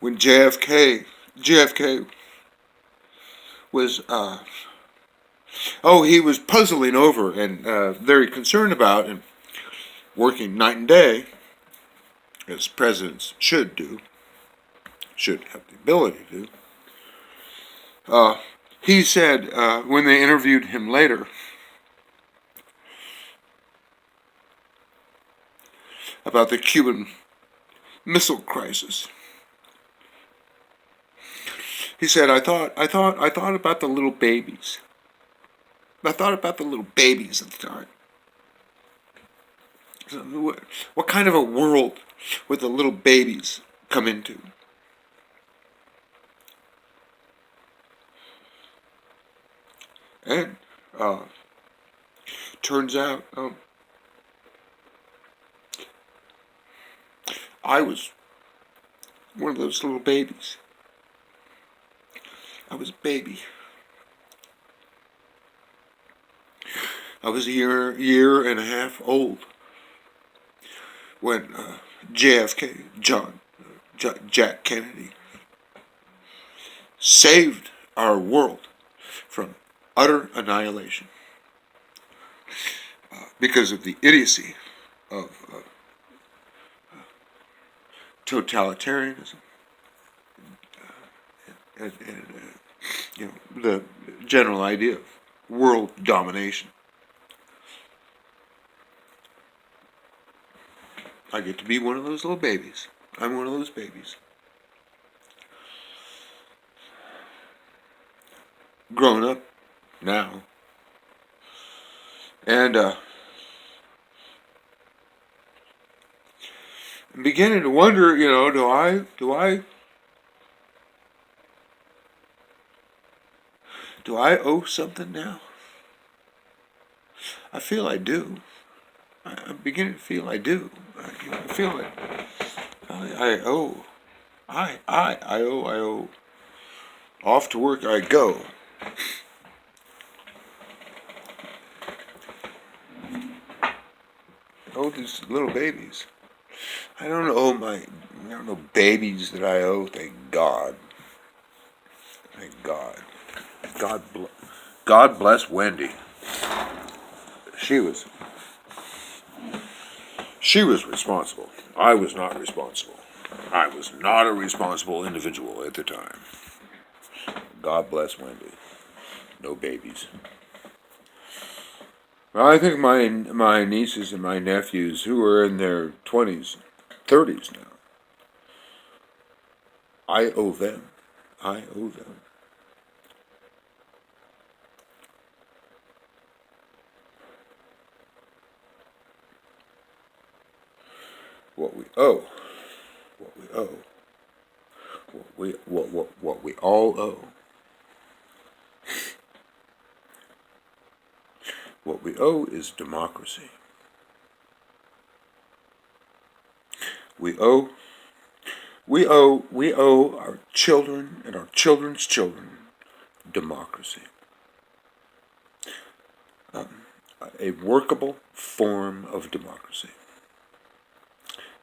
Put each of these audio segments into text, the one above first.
when JFK was, he was puzzling over and very concerned about and working night and day, as presidents should do, should have the ability to do. He said, when they interviewed him later, about the Cuban Missile Crisis, he said, I thought about the little babies. I thought about the little babies at the time. What kind of a world would the little babies come into? And turns out I was one of those little babies. I was a baby. I was a year and a half old when JFK, Jack Kennedy, saved our world from utter annihilation because of the idiocy of totalitarianism and the general idea of world domination. I get to be one of those little babies. I'm one of those babies. Growing up now. And I'm beginning to wonder, do I owe something now? I feel I do. I'm beginning to feel I do. I feel it. I owe. I owe. Off to work I go. Oh, these little babies. I don't know babies that I owe. Thank God. Thank God. God bless Wendy. She was responsible. I was not responsible. I was not a responsible individual at the time. God bless Wendy. No babies. Well, I think my nieces and my nephews, who are in their 20s, 30s now, I owe them. I owe them. What we owe. What we owe. What we all owe. What we owe is democracy. We owe our children and our children's children democracy. A workable form of democracy.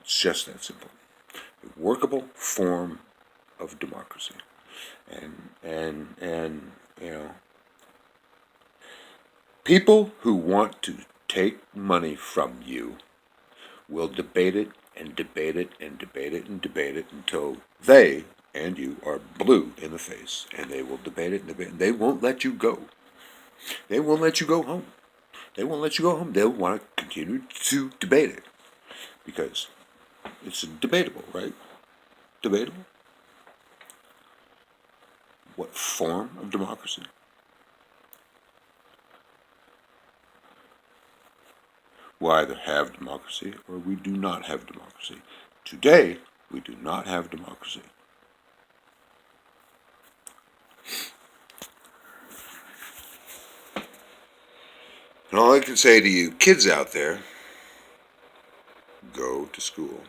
It's just that simple. A workable form of democracy. And people who want to take money from you will debate it and debate it and debate it and debate it until they and you are blue in the face. And they will debate it and debate it. And they won't let you go. They won't let you go home. They won't let you go home. They'll want to continue to debate it. Because it's debatable, right? Debatable? What form of democracy? We either have democracy or we do not have democracy. Today, we do not have democracy. And all I can say to you kids out there, go to school.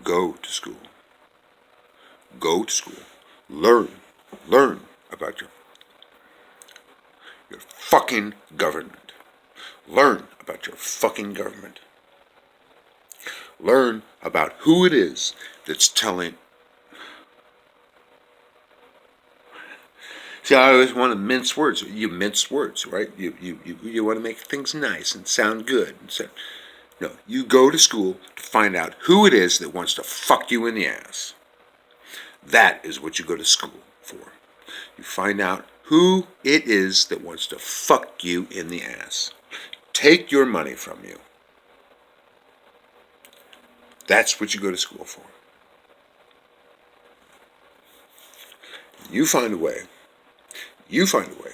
Go to school. Go to school. Learn about your fucking government. Learn about your fucking government. Learn about who it is that's telling See, I always want to mince words. You mince words, right? You want to make things nice and sound good. So, no, you go to school to find out who it is that wants to fuck you in the ass. That is what you go to school for. You find out who it is that wants to fuck you in the ass. Take your money from you. That's what you go to school for. You find a way. You find a way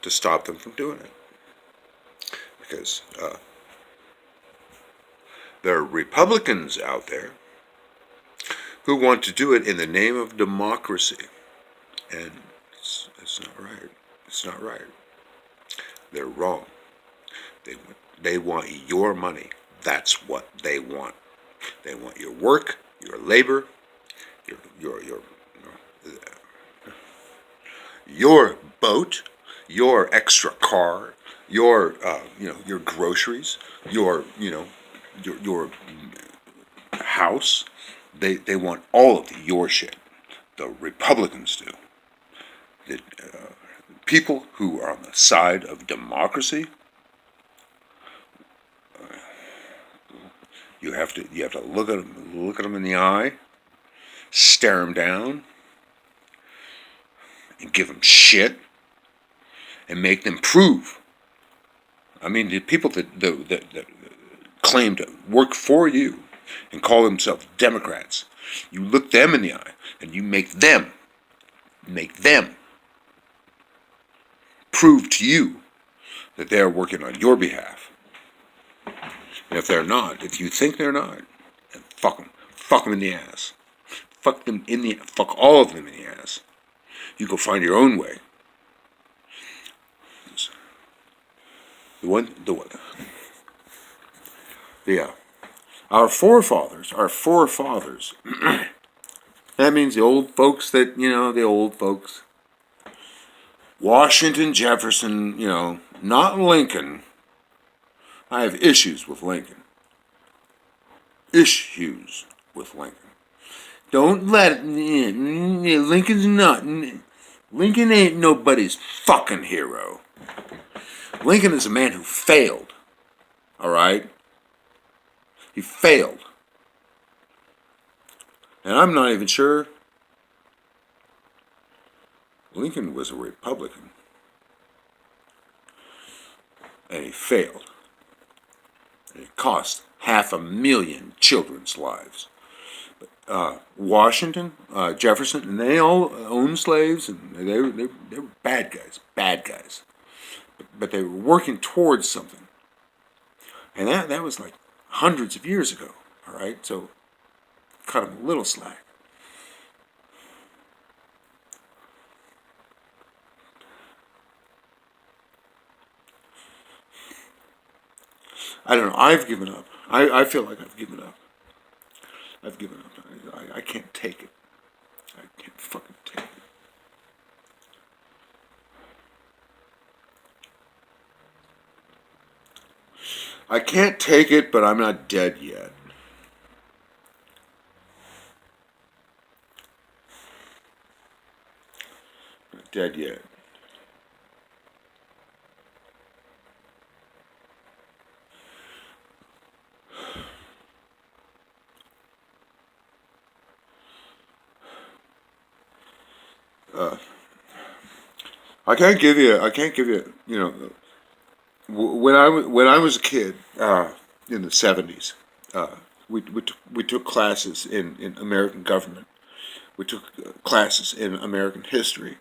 to stop them from doing it. Because there are Republicans out there who want to do it in the name of democracy. And it's not right. It's not right. They're wrong. They want your money. That's what they want. They want your work, your labor, your boat, your extra car, your your groceries, your house. They want all of your shit. The Republicans do. The people who are on the side of democracy, you have to look at them in the eye, stare them down, and give them shit, and make them prove. I mean, the people that claim to work for you and call themselves Democrats, you look them in the eye and you make them prove to you that they're working on your behalf. And if they're not, if you think they're not, then fuck them in the ass, fuck all of them in the ass. You go find your own way. Our forefathers, that means the old folks the old folks. Washington, Jefferson, not Lincoln. I have issues with Lincoln. Issues with Lincoln. Don't let it, Lincoln's not, Lincoln ain't nobody's fucking hero. Lincoln is a man who failed, all right? He failed. And I'm not even sure Lincoln was a Republican. And he failed. And it cost 500,000 children's lives. Washington, Jefferson, and they all owned slaves, and they were bad guys. But they were working towards something. And that was like hundreds of years ago, all right? So cut them a little slack. I don't know. I've given up. I feel like I've given up. I've given up. I can't take it. I can't fucking take it. I can't take it, but I'm not dead yet. Not dead yet. I can't give you. When I was a kid in the '70s, we took classes in American government. We took classes in American history,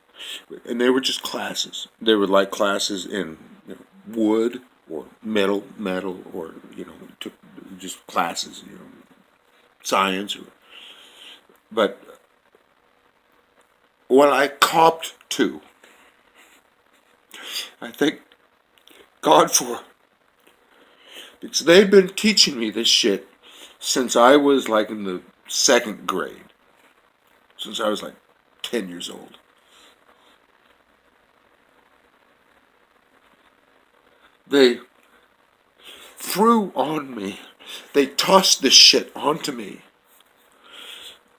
and they were just classes. They were like classes in wood or metal, or we took just classes, science. But what I copped to, I thank God for, because they've been teaching me this shit since I was like in the second grade. Since I was like 10 years old. They threw on me. They tossed this shit onto me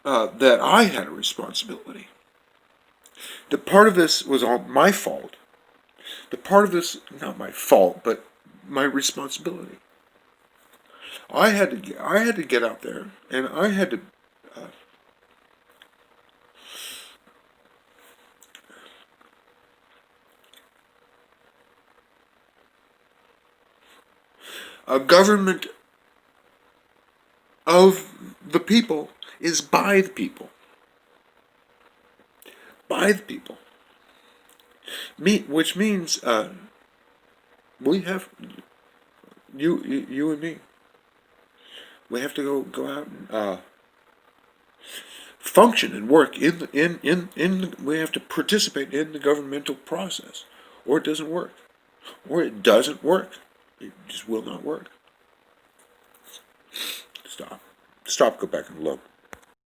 that I had a responsibility. That part of this was all my fault. The part of this, not my fault, but my responsibility. I had to get out there, and I had to a government of the people is by the people. By the people. Which means we have you and me. We have to go out and function and work we have to participate in the governmental process, or it doesn't work, or it doesn't work. It just will not work. Stop. Go back and look.